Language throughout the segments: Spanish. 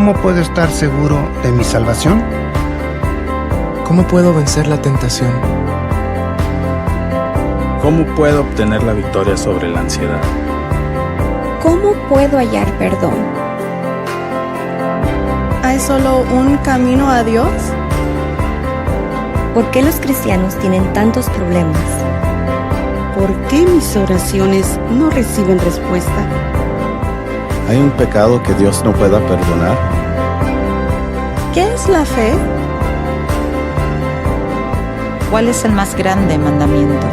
¿Cómo puedo estar seguro de mi salvación? ¿Cómo puedo vencer la tentación? ¿Cómo puedo obtener la victoria sobre la ansiedad? ¿Cómo puedo hallar perdón? ¿Hay solo un camino a Dios? ¿Por qué los cristianos tienen tantos problemas? ¿Por qué mis oraciones no reciben respuesta? ¿Hay un pecado que Dios no pueda perdonar? ¿Qué es la fe? ¿Cuál es el más grande mandamiento?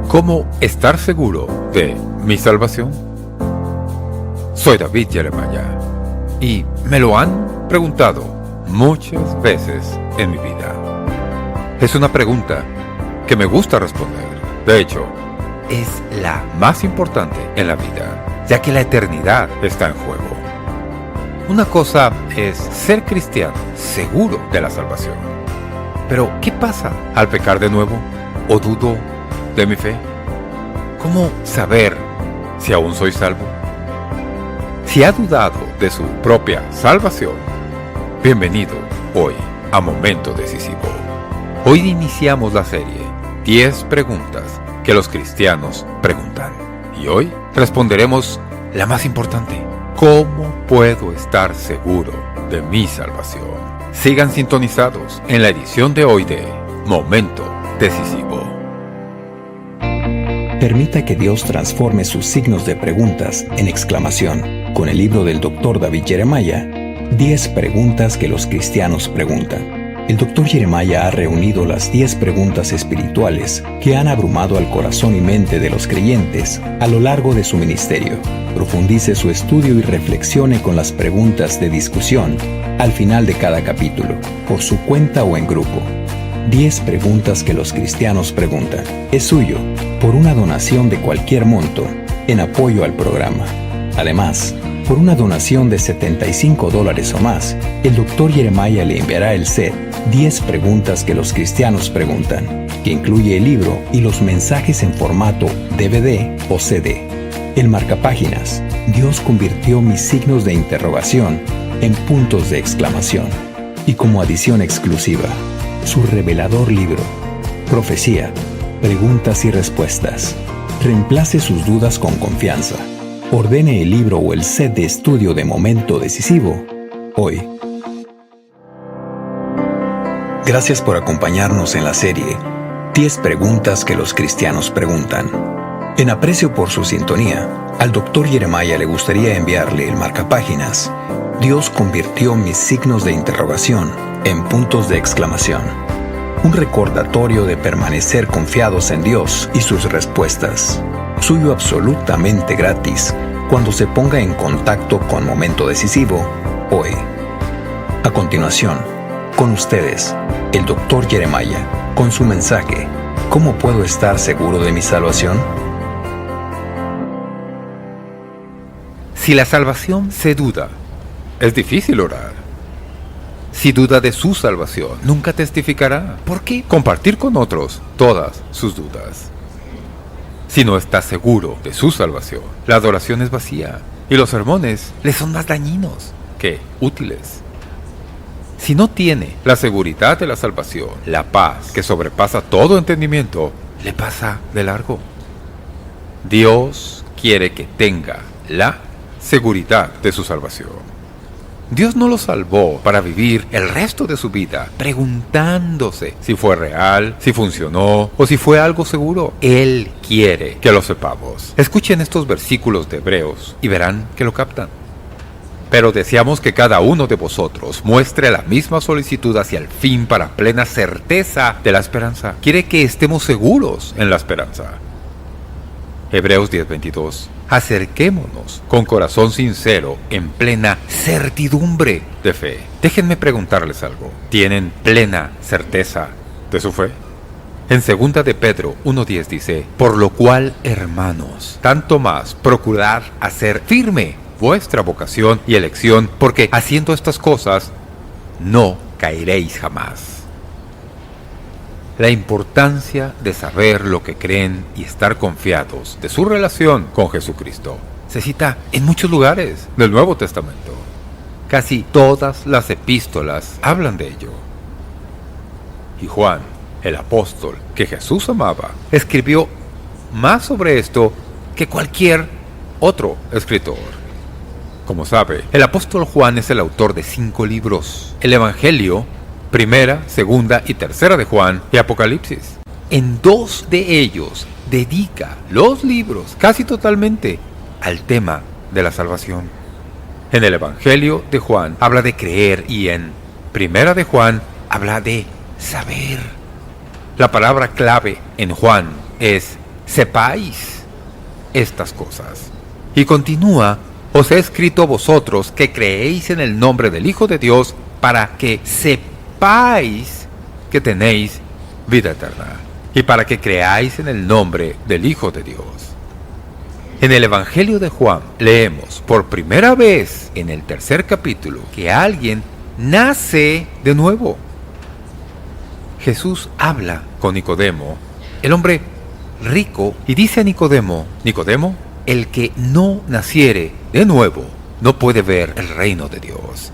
¿Cómo estar seguro de mi salvación? Soy David Jeremiah y me lo han preguntado muchas veces en mi vida. Es una pregunta que me gusta responder. De hecho, es la más importante en la vida, ya que la eternidad está en juego. Una cosa es ser cristiano seguro de la salvación. Pero, ¿qué pasa al pecar de nuevo o dudo de mi fe? ¿Cómo saber si aún soy salvo? Si ha dudado de su propia salvación, bienvenido hoy a Momento Decisivo. Hoy iniciamos la serie 10 preguntas que los cristianos preguntan. Y hoy responderemos la más importante: ¿cómo puedo estar seguro de mi salvación? Sigan sintonizados en la edición de hoy de Momento Decisivo. Permita que Dios transforme sus signos de preguntas en exclamación con el libro del Dr. David Jeremiah, 10 preguntas que los cristianos preguntan. El Dr. Jeremiah ha reunido las 10 preguntas espirituales que han abrumado al corazón y mente de los creyentes a lo largo de su ministerio. Profundice su estudio y reflexione con las preguntas de discusión al final de cada capítulo, por su cuenta o en grupo. 10 preguntas que los cristianos preguntan. Es suyo, por una donación de cualquier monto, en apoyo al programa. Además, por una donación de $75 o más, el Dr. Jeremiah le enviará el set 10 preguntas que los cristianos preguntan, que incluye el libro y los mensajes en formato DVD o CD. El marcapáginas, Dios convirtió mis signos de interrogación en puntos de exclamación. Y como adición exclusiva, su revelador libro, Profecía, Preguntas y Respuestas. Reemplace sus dudas con confianza. Ordene el libro o el set de estudio de Momento Decisivo hoy. Gracias por acompañarnos en la serie 10 preguntas que los cristianos preguntan. En aprecio por su sintonía, al Dr. Jeremiah le gustaría enviarle el marcapáginas Dios convirtió mis signos de interrogación en puntos de exclamación. Un recordatorio de permanecer confiados en Dios y sus respuestas. Suyo absolutamente gratis cuando se ponga en contacto con Momento Decisivo hoy. A continuación, con ustedes, el Dr. Jeremiah, con su mensaje, ¿cómo puedo estar seguro de mi salvación? Si la salvación se duda, es difícil orar. Si duda de su salvación, nunca testificará. ¿Por qué compartir con otros todas sus dudas? Si no está seguro de su salvación, la adoración es vacía y los sermones le son más dañinos que útiles. Si no tiene la seguridad de la salvación, la paz que sobrepasa todo entendimiento, le pasa de largo. Dios quiere que tenga la seguridad de su salvación. Dios no lo salvó para vivir el resto de su vida preguntándose si fue real, si funcionó o si fue algo seguro. Él quiere que lo sepamos. Escuchen estos versículos de Hebreos y verán que lo captan. Pero deseamos que cada uno de vosotros muestre la misma solicitud hacia el fin para plena certeza de la esperanza. Quiere que estemos seguros en la esperanza. Hebreos 10:22. Acerquémonos con corazón sincero en plena certidumbre de fe. Déjenme preguntarles algo. ¿Tienen plena certeza de su fe? En 2 de Pedro 1:10 dice: por lo cual, hermanos, tanto más procurad hacer firme vuestra vocación y elección, porque haciendo estas cosas no caeréis jamás. la importancia de saber lo que creen y estar confiados de su relación con Jesucristo se cita en muchos lugares del Nuevo Testamento. Casi todas las epístolas hablan de ello. Y Juan, el apóstol que Jesús amaba, escribió más sobre esto que cualquier otro escritor. Como sabe, el apóstol Juan es el autor de 5 libros: el Evangelio, Primera, Segunda y Tercera de Juan y Apocalipsis. En 2 de ellos dedica los libros casi totalmente al tema de la salvación. En el Evangelio de Juan habla de creer y en Primera de Juan habla de saber. La palabra clave en Juan es sepáis estas cosas. Y continúa: os he escrito a vosotros que creéis en el nombre del Hijo de Dios para que sepáis que tenéis vida eterna y para que creáis en el nombre del Hijo de Dios. En el Evangelio de Juan leemos por primera vez en el 3er capítulo que alguien nace de nuevo. Jesús habla con Nicodemo, el hombre rico, y dice a Nicodemo: Nicodemo, el que no naciere de nuevo no puede ver el reino de Dios.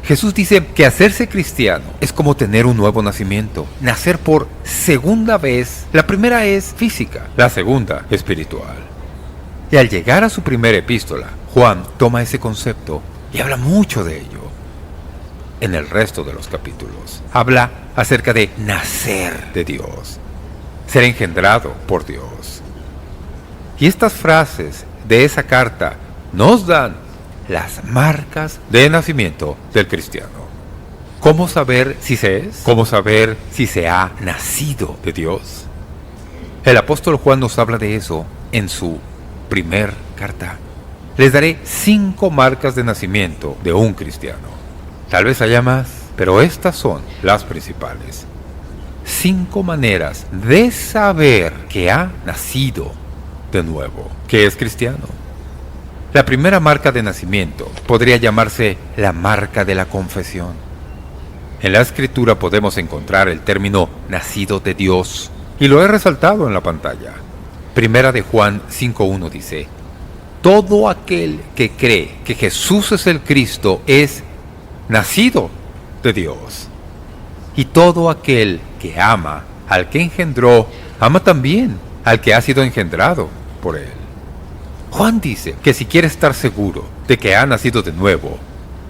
Jesús dice que hacerse cristiano es como tener un nuevo nacimiento, nacer por segunda vez. La primera es física, la segunda espiritual. Y al llegar a su primera epístola, Juan toma ese concepto y habla mucho de ello. En el resto de los capítulos habla acerca de nacer de Dios, ser engendrado por Dios. Y estas frases de esa carta nos dan las marcas de nacimiento del cristiano. ¿Cómo saber si se es? ¿Cómo saber si se ha nacido de Dios? El apóstol Juan nos habla de eso en su primer carta. Les daré 5 marcas de nacimiento de un cristiano. Tal vez haya más, pero estas son las principales. 5 maneras de saber que ha nacido de nuevo, que es cristiano. La primera marca de nacimiento podría llamarse la marca de la confesión. En la Escritura podemos encontrar el término nacido de Dios, y lo he resaltado en la pantalla. Primera de Juan 5:1 dice: todo aquel que cree que Jesús es el Cristo es nacido de Dios. Y todo aquel que ama al que engendró, ama también al que ha sido engendrado por él. Juan dice que si quiere estar seguro de que ha nacido de nuevo,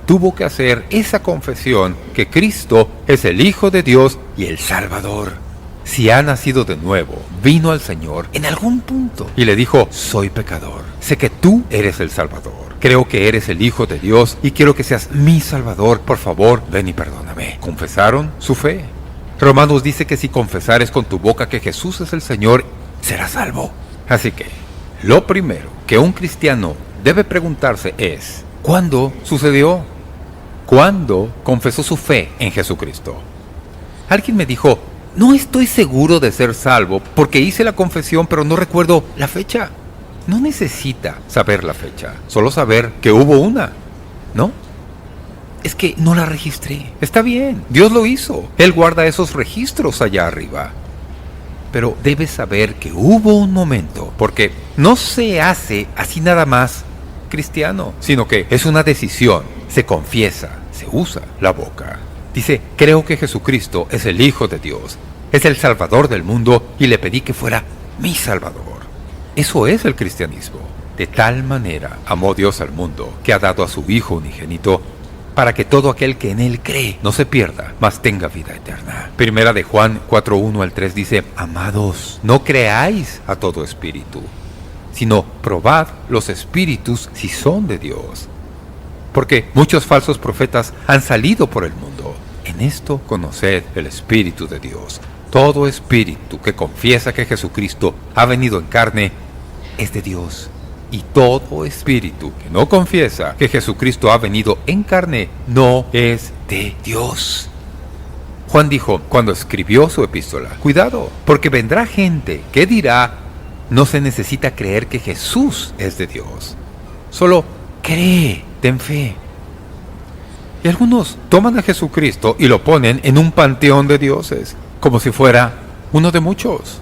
tuvo que hacer esa confesión que Cristo es el Hijo de Dios y el Salvador. Si ha nacido de nuevo, vino al Señor en algún punto y le dijo: soy pecador, sé que tú eres el Salvador, creo que eres el Hijo de Dios y quiero que seas mi Salvador, por favor, ven y perdóname. Confesaron su fe. Romanos dice que si confesares con tu boca que Jesús es el Señor, serás salvo. Así que, lo primero que un cristiano debe preguntarse es: ¿cuándo sucedió? ¿Cuándo confesó su fe en Jesucristo? Alguien me dijo: no estoy seguro de ser salvo porque hice la confesión pero no recuerdo la fecha. No necesita saber la fecha, solo saber que hubo una, ¿no? Es que no la registré. Está bien, Dios lo hizo. Él guarda esos registros allá arriba. Pero debes saber que hubo un momento, porque no se hace así nada más cristiano, sino que es una decisión, se confiesa, se usa la boca. Dice: creo que Jesucristo es el Hijo de Dios, es el Salvador del mundo y le pedí que fuera mi Salvador. Eso es el cristianismo. De tal manera amó Dios al mundo que ha dado a su Hijo unigénito para que todo aquel que en Él cree no se pierda, mas tenga vida eterna. Primera de Juan 4:1-3 dice: amados, no creáis a todo espíritu, sino probad los espíritus si son de Dios. Porque muchos falsos profetas han salido por el mundo. En esto conoced el Espíritu de Dios. Todo espíritu que confiesa que Jesucristo ha venido en carne es de Dios. Y todo espíritu que no confiesa que Jesucristo ha venido en carne no es de Dios. Juan dijo cuando escribió su epístola: cuidado, porque vendrá gente que dirá: no se necesita creer que Jesús es de Dios. Solo cree, ten fe. Y algunos toman a Jesucristo y lo ponen en un panteón de dioses, como si fuera uno de muchos.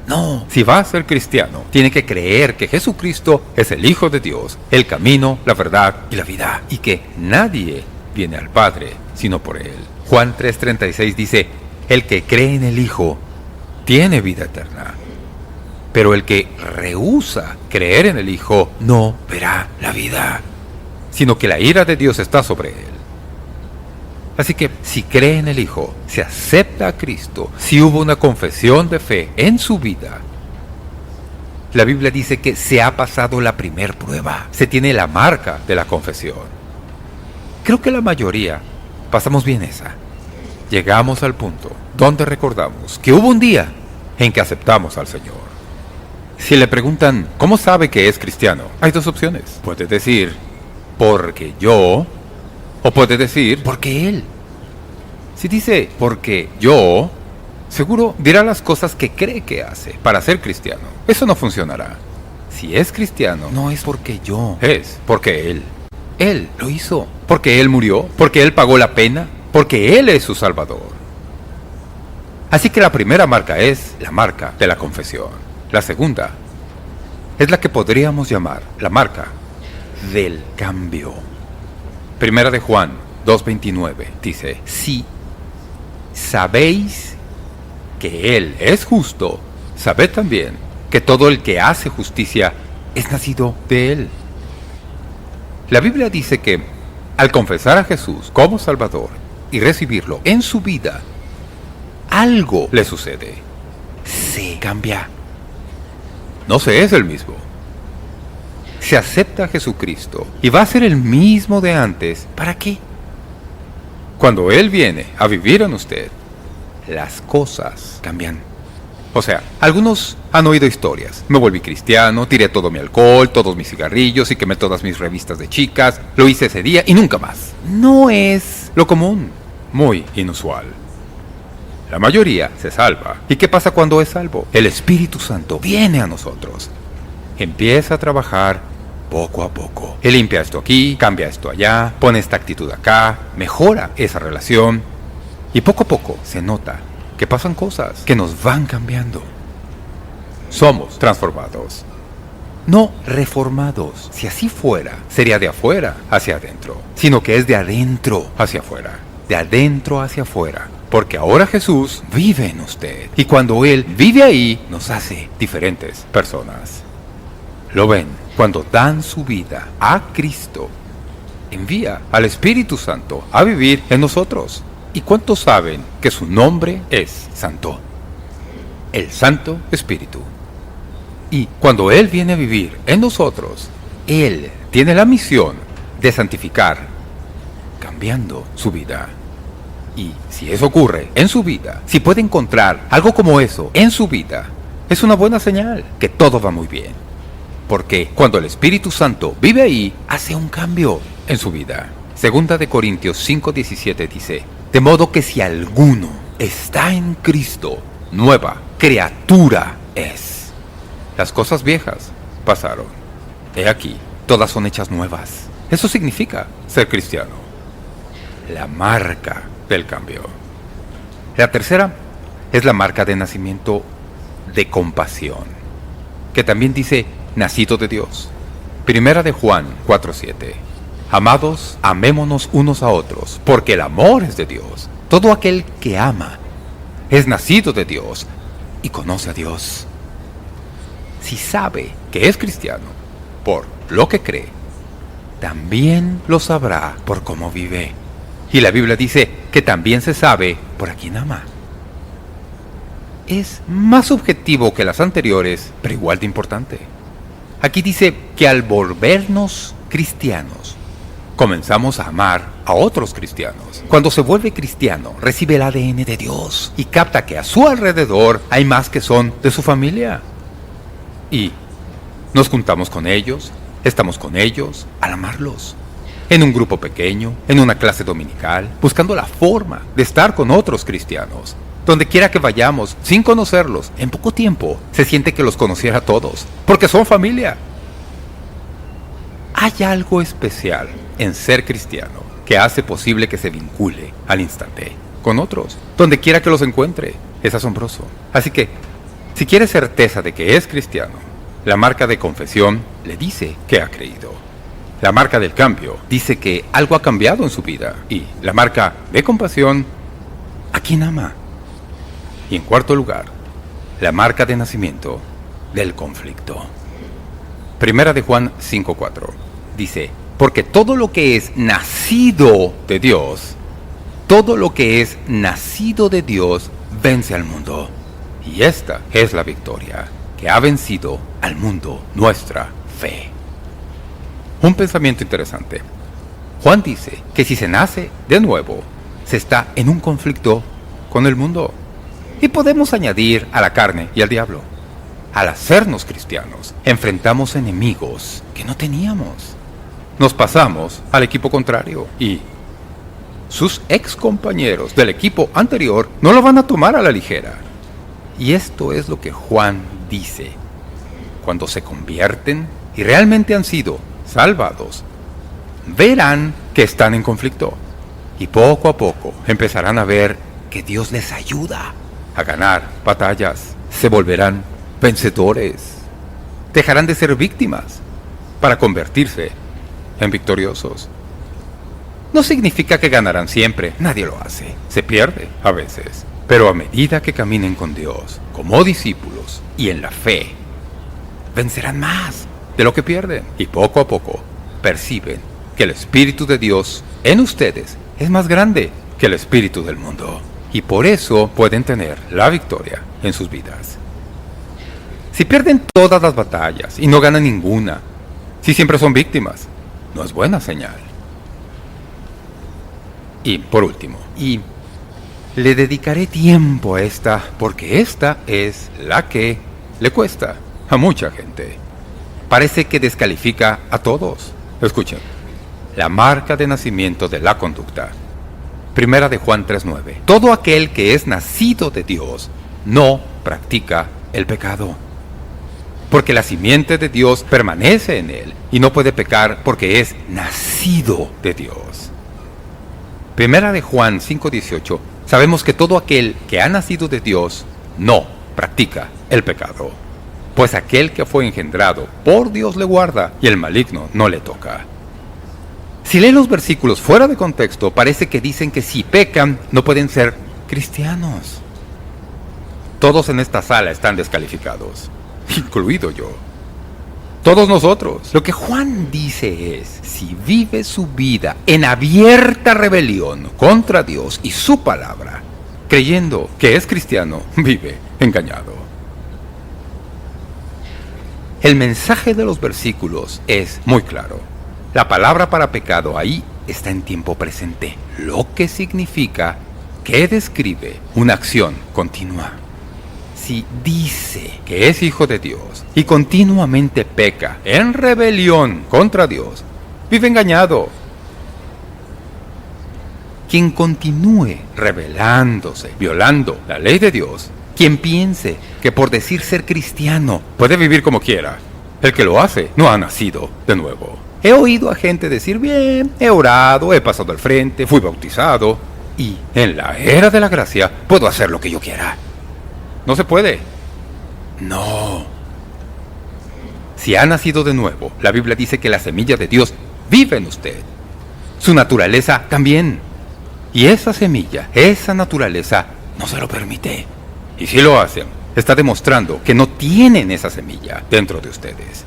No, si va a ser cristiano, tiene que creer que Jesucristo es el Hijo de Dios, el camino, la verdad y la vida, y que nadie viene al Padre sino por Él. Juan 3:36 dice, el que cree en el Hijo tiene vida eterna, pero el que rehúsa creer en el Hijo no verá la vida, sino que la ira de Dios está sobre él. Así que si cree en el Hijo, si acepta a Cristo, si hubo una confesión de fe en su vida, la Biblia dice que se ha pasado la primer prueba, se tiene la marca de la confesión. Creo que la mayoría pasamos bien esa. Llegamos al punto donde recordamos que hubo un día en que aceptamos al Señor. Si le preguntan, ¿cómo sabe que es cristiano? Hay dos opciones. Puede decir, porque yo, o puede decir, porque él. Si dice, porque yo, seguro dirá las cosas que cree que hace para ser cristiano. Eso no funcionará. Si es cristiano, no es porque yo, es porque él. Él lo hizo, porque él murió, porque él pagó la pena, porque él es su Salvador. Así que la primera marca es la marca de la confesión. La segunda es la que podríamos llamar la marca del cambio. Primera de Juan 2:29 dice, si sabéis que Él es justo, sabed también que todo el que hace justicia es nacido de Él. La Biblia dice que al confesar a Jesús como Salvador y recibirlo en su vida, algo le sucede. Se cambia. No se es el mismo. Se acepta a Jesucristo y va a ser el mismo de antes. ¿Para qué? Cuando Él viene a vivir en usted, las cosas cambian. O sea, algunos han oído historias. Me volví cristiano, tiré todo mi alcohol, todos mis cigarrillos y quemé todas mis revistas de chicas. Lo hice ese día y nunca más. No es lo común, muy inusual. La mayoría se salva. ¿Y qué pasa cuando es salvo? El Espíritu Santo viene a nosotros. Empieza a trabajar poco a poco. Él limpia esto aquí, cambia esto allá, pone esta actitud acá, mejora esa relación. Y poco a poco se nota que pasan cosas que nos van cambiando. Somos transformados, no reformados. Si así fuera, sería de afuera hacia adentro, sino que es de adentro hacia afuera, de adentro hacia afuera. Porque ahora Jesús vive en usted. Y cuando Él vive ahí, nos hace diferentes personas. ¿Lo ven? Cuando dan su vida a Cristo, envía al Espíritu Santo a vivir en nosotros. ¿Y cuántos saben que su nombre es Santo? El Santo Espíritu. Y cuando Él viene a vivir en nosotros, Él tiene la misión de santificar, cambiando su vida. Y si eso ocurre en su vida, si puede encontrar algo como eso en su vida, es una buena señal que todo va muy bien. Porque cuando el Espíritu Santo vive ahí, hace un cambio en su vida. Segunda de Corintios 5:17 dice, de modo que si alguno está en Cristo, nueva criatura es. Las cosas viejas pasaron. He aquí, todas son hechas nuevas. Eso significa ser cristiano. La marca del cambio. La tercera es la marca de nacimiento de compasión, que también dice nacido de Dios. Primera de Juan 4:7. Amados, amémonos unos a otros, porque el amor es de Dios. Todo aquel que ama es nacido de Dios y conoce a Dios. Si sabe que es cristiano por lo que cree, también lo sabrá por cómo vive. Y la Biblia dice que también se sabe por a quien ama. Es más subjetivo que las anteriores, pero igual de importante. Aquí dice que al volvernos cristianos, comenzamos a amar a otros cristianos. Cuando se vuelve cristiano, recibe el ADN de Dios y capta que a su alrededor hay más que son de su familia. Y nos juntamos con ellos, estamos con ellos al amarlos. En un grupo pequeño, en una clase dominical, buscando la forma de estar con otros cristianos. Donde quiera que vayamos, sin conocerlos, en poco tiempo, se siente que los conociera a todos, porque son familia. Hay algo especial en ser cristiano que hace posible que se vincule al instante con otros, donde quiera que los encuentre. Es asombroso. Así que, si quiere certeza de que es cristiano, la marca de confesión le dice que ha creído. La marca del cambio dice que algo ha cambiado en su vida. Y la marca de compasión, a quien ama. Y en cuarto lugar, la marca de nacimiento del conflicto. Primera de Juan 5:4 dice: porque todo lo que es nacido de Dios, todo lo que es nacido de Dios vence al mundo. Y esta es la victoria que ha vencido al mundo, nuestra fe. Un pensamiento interesante. Juan dice que si se nace de nuevo, se está en un conflicto con el mundo. Y podemos añadir a la carne y al diablo. Al hacernos cristianos, enfrentamos enemigos que no teníamos. Nos pasamos al equipo contrario y sus ex compañeros del equipo anterior no lo van a tomar a la ligera. Y esto es lo que Juan dice. Cuando se convierten y realmente han sido salvados, verán que están en conflicto. Y poco a poco empezarán a ver que Dios les ayuda a ganar batallas. Se volverán vencedores. Dejarán de ser víctimas para convertirse en victoriosos. No significa que ganarán siempre, nadie lo hace. Se pierde a veces. Pero a medida que caminen con Dios, como discípulos y en la fe, vencerán más de lo que pierden. Y poco a poco perciben que el Espíritu de Dios en ustedes es más grande que el espíritu del mundo. Y por eso pueden tener la victoria en sus vidas. Si pierden todas las batallas y no ganan ninguna, si siempre son víctimas, no es buena señal. Y por último, le dedicaré tiempo a esta, porque esta es la que le cuesta a mucha gente. Parece que descalifica a todos. Escuchen, la marca de nacimiento de la conducta. Primera de Juan 3:9. Todo aquel que es nacido de Dios no practica el pecado, porque la simiente de Dios permanece en él y no puede pecar porque es nacido de Dios. Primera de Juan 5:18. Sabemos que todo aquel que ha nacido de Dios no practica el pecado, pues aquel que fue engendrado por Dios le guarda y el maligno no le toca. Si leen los versículos fuera de contexto, parece que dicen que si pecan no pueden ser cristianos. Todos en esta sala están descalificados, incluido yo. Todos nosotros. Lo que Juan dice es, si vive su vida en abierta rebelión contra Dios y su palabra, creyendo que es cristiano, vive engañado. El mensaje de los versículos es muy claro. La palabra para pecado ahí está en tiempo presente, lo que significa que describe una acción continua. Si dice que es hijo de Dios y continuamente peca en rebelión contra Dios, vive engañado. Quien continúe rebelándose, violando la ley de Dios, quien piense que por decir ser cristiano puede vivir como quiera, el que lo hace no ha nacido de nuevo. He oído a gente decir, bien, he orado, he pasado al frente, fui bautizado, y en la era de la gracia puedo hacer lo que yo quiera. No se puede. No. Si ha nacido de nuevo, la Biblia dice que la semilla de Dios vive en usted. Su naturaleza también. Y esa semilla, esa naturaleza, no se lo permite. Y si lo hacen, está demostrando que no tienen esa semilla dentro de ustedes.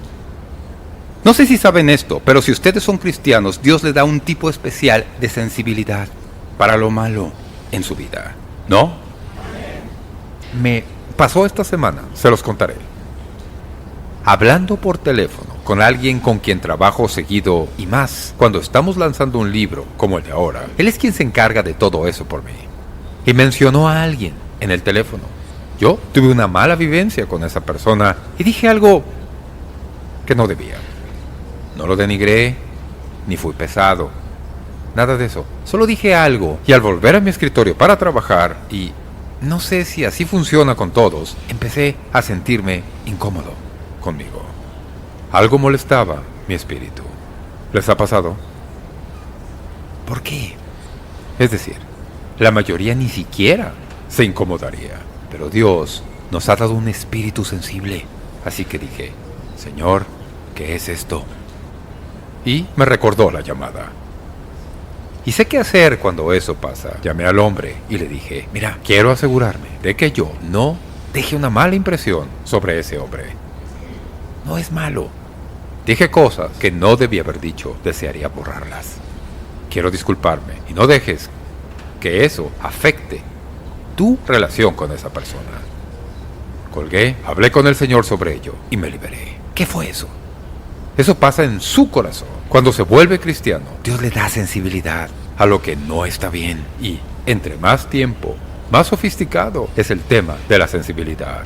No sé si saben esto, pero si ustedes son cristianos, Dios les da un tipo especial de sensibilidad para lo malo en su vida, ¿no? Me pasó esta semana, se los contaré. Hablando por teléfono con alguien con quien trabajo seguido y más cuando estamos lanzando un libro como el de ahora. Él es quien se encarga de todo eso por mí. Y mencionó a alguien en el teléfono. Yo tuve una mala vivencia con esa persona y dije algo que no debía. No lo denigré, ni fui pesado, nada de eso. Solo dije algo y al volver a mi escritorio para trabajar, y no sé si así funciona con todos, empecé a sentirme incómodo conmigo. Algo molestaba mi espíritu. ¿Les ha pasado? ¿Por qué? Es decir, la mayoría ni siquiera se incomodaría. Pero Dios nos ha dado un espíritu sensible. Así que dije, Señor, ¿qué es esto? Y me recordó la llamada. Y sé qué hacer cuando eso pasa. Llamé al hombre y le dije, mira, quiero asegurarme de que yo no deje una mala impresión sobre ese hombre. No es malo. Dije cosas que no debí haber dicho, desearía borrarlas. Quiero disculparme y no dejes que eso afecte tu relación con esa persona. Colgué, hablé con el Señor sobre ello y me liberé. ¿Qué fue eso? Eso pasa en su corazón. Cuando se vuelve cristiano, Dios le da sensibilidad a lo que no está bien. Y entre más tiempo, más sofisticado es el tema de la sensibilidad.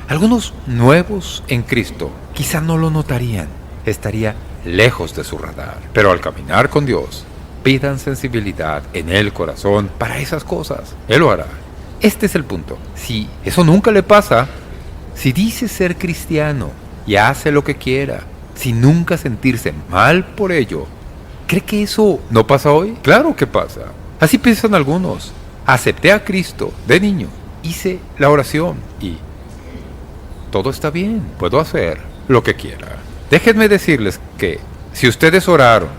Algunos nuevos en Cristo quizá no lo notarían. Estaría lejos de su radar. Pero al caminar con Dios, pidan sensibilidad en el corazón para esas cosas. Él lo hará. Este es el punto. Si eso nunca le pasa, si dice ser cristiano y hace lo que quiera, sin nunca sentirse mal por ello, ¿cree que eso no pasa hoy? Claro que pasa. Así piensan algunos. Acepté a Cristo de niño, hice la oración y todo está bien, puedo hacer lo que quiera. Déjenme decirles que si ustedes oraron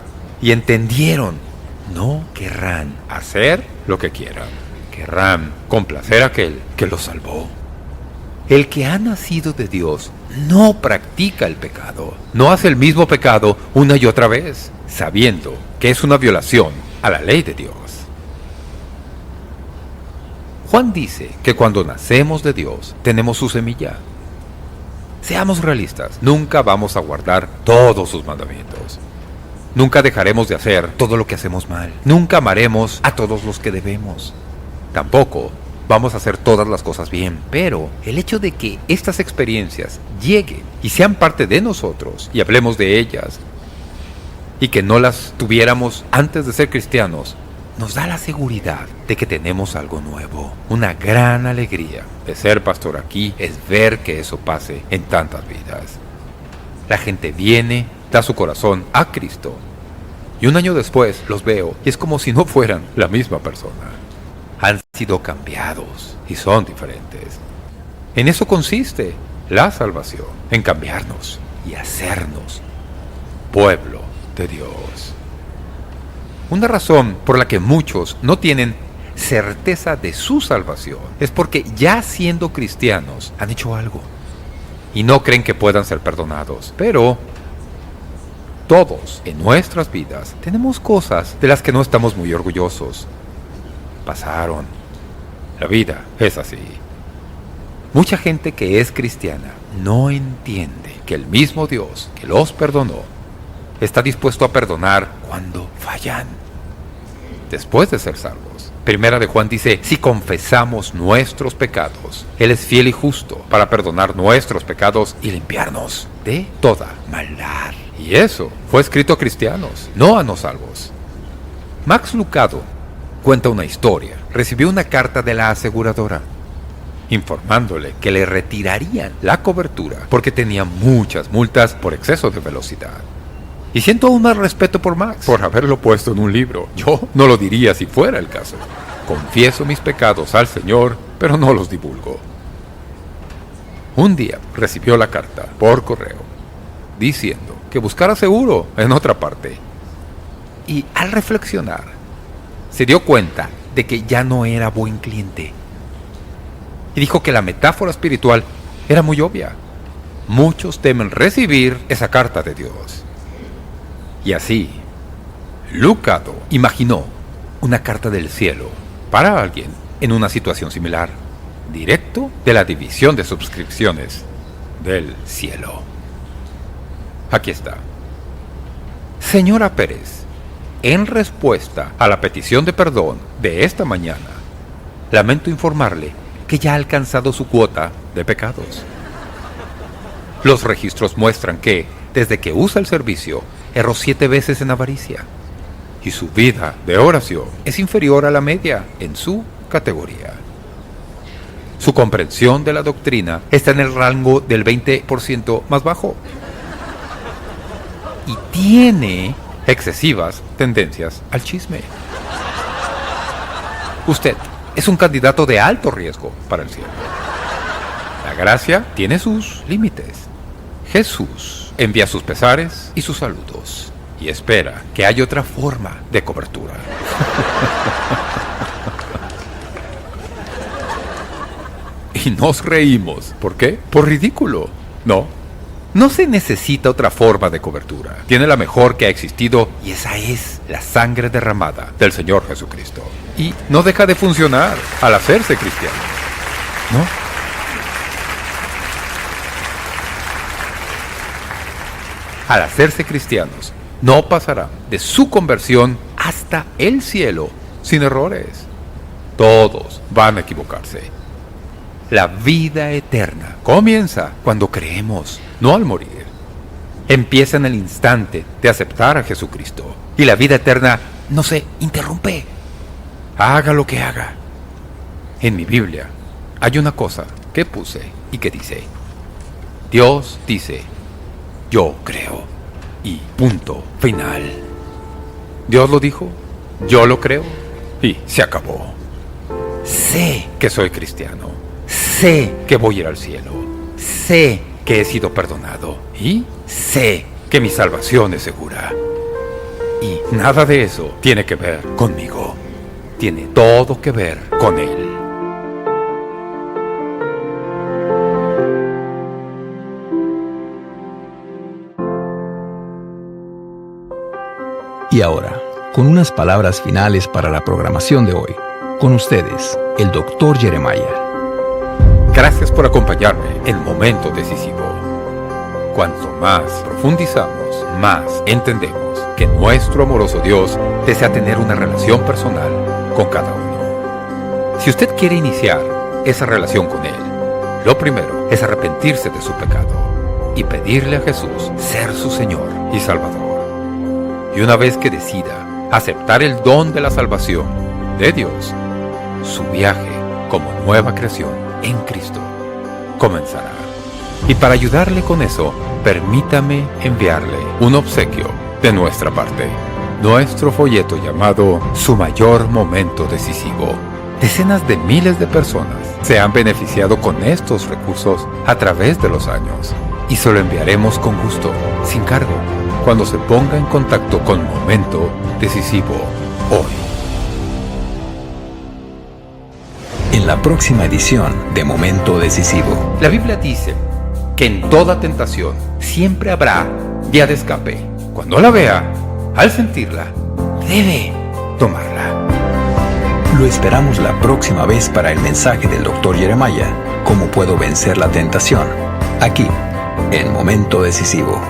y entendieron, no querrán hacer lo que quieran. Querrán complacer a aquel que los salvó. El que ha nacido de Dios no practica el pecado. No hace el mismo pecado una y otra vez, sabiendo que es una violación a la ley de Dios. Juan dice que cuando nacemos de Dios, tenemos su semilla. Seamos realistas, nunca vamos a guardar todos sus mandamientos. Nunca dejaremos de hacer todo lo que hacemos mal. Nunca amaremos a todos los que debemos. Tampoco vamos a hacer todas las cosas bien. Pero el hecho de que estas experiencias lleguen y sean parte de nosotros y hablemos de ellas y que no las tuviéramos antes de ser cristianos, nos da la seguridad de que tenemos algo nuevo. Una gran alegría de ser pastor aquí es ver que eso pase en tantas vidas. La gente viene, da su corazón a Cristo y un año después los veo y es como si no fueran la misma persona. Han sido cambiados y son diferentes. En eso consiste la salvación, en cambiarnos y hacernos pueblo de Dios. Una razón por la que muchos no tienen certeza de su salvación es porque ya siendo cristianos han hecho algo y no creen que puedan ser perdonados. Pero todos en nuestras vidas tenemos cosas de las que no estamos muy orgullosos. Pasaron. La vida es así. Mucha gente que es cristiana no entiende que el mismo Dios que los perdonó está dispuesto a perdonar cuando fallan, después de ser salvos. Primera de Juan dice, si confesamos nuestros pecados, Él es fiel y justo para perdonar nuestros pecados y limpiarnos de toda maldad. Y eso fue escrito a cristianos, no a no salvos. Max Lucado cuenta una historia. Recibió una carta de la aseguradora informándole que le retirarían la cobertura porque tenía muchas multas por exceso de velocidad. Y siento aún más respeto por Max por haberlo puesto en un libro. Yo no lo diría si fuera el caso. Confieso mis pecados al Señor, pero no los divulgo. Un día recibió la carta por correo diciendo que buscara seguro en otra parte. Y al reflexionar, se dio cuenta de que ya no era buen cliente. Y dijo que la metáfora espiritual era muy obvia. Muchos temen recibir esa carta de Dios. Y así, Lucado imaginó una carta del cielo para alguien en una situación similar, directo de la división de suscripciones del cielo. Aquí está. Señora Pérez, en respuesta a la petición de perdón de esta mañana, lamento informarle que ya ha alcanzado su cuota de pecados. Los registros muestran que, desde que usa el servicio, erró 7 veces en avaricia. Y su vida de oración es inferior a la media en su categoría. Su comprensión de la doctrina está en el rango del 20% más bajo. y tiene excesivas tendencias al chisme. Usted es un candidato de alto riesgo para el cielo. La gracia tiene sus límites. Jesús envía sus pesares y sus saludos y espera que haya otra forma de cobertura. Y nos reímos. ¿Por qué? Por ridículo. No se necesita otra forma de cobertura. Tiene la mejor que ha existido y esa es la sangre derramada del Señor Jesucristo. Y no deja de funcionar al hacerse cristiano, ¿no? Al hacerse cristianos, no pasarán de su conversión hasta el cielo sin errores. Todos van a equivocarse. La vida eterna comienza cuando creemos, no al morir. Empieza en el instante de aceptar a Jesucristo. Y la vida eterna no se interrumpe. Haga lo que haga. En mi Biblia hay una cosa que puse y que dice: Dios dice, yo creo. Y punto final. Dios lo dijo, yo lo creo y se acabó. Sé que soy cristiano. Sé que voy a ir al cielo. Sé que he sido perdonado. Y sé que mi salvación es segura. Y nada de eso tiene que ver conmigo. Tiene todo que ver con Él. Y ahora, con unas palabras finales para la programación de hoy, con ustedes, el Dr. Jeremiah. Gracias por acompañarme en Momento Decisivo. Cuanto más profundizamos, más entendemos que nuestro amoroso Dios desea tener una relación personal con cada uno. Si usted quiere iniciar esa relación con Él, lo primero es arrepentirse de su pecado y pedirle a Jesús ser su Señor y Salvador. Y una vez que decida aceptar el don de la salvación de Dios, su viaje como nueva creación en Cristo comenzará. Y para ayudarle con eso, permítame enviarle un obsequio de nuestra parte. Nuestro folleto llamado Su Mayor Momento Decisivo. Decenas de miles de personas se han beneficiado con estos recursos a través de los años. Y se lo enviaremos con gusto, sin cargo, cuando se ponga en contacto con Momento Decisivo hoy. En la próxima edición de Momento Decisivo. La Biblia dice que en toda tentación siempre habrá vía de escape. Cuando la vea, al sentirla, debe tomarla. Lo esperamos la próxima vez para el mensaje del Dr. Jeremiah. ¿Cómo puedo vencer la tentación? Aquí, en Momento Decisivo.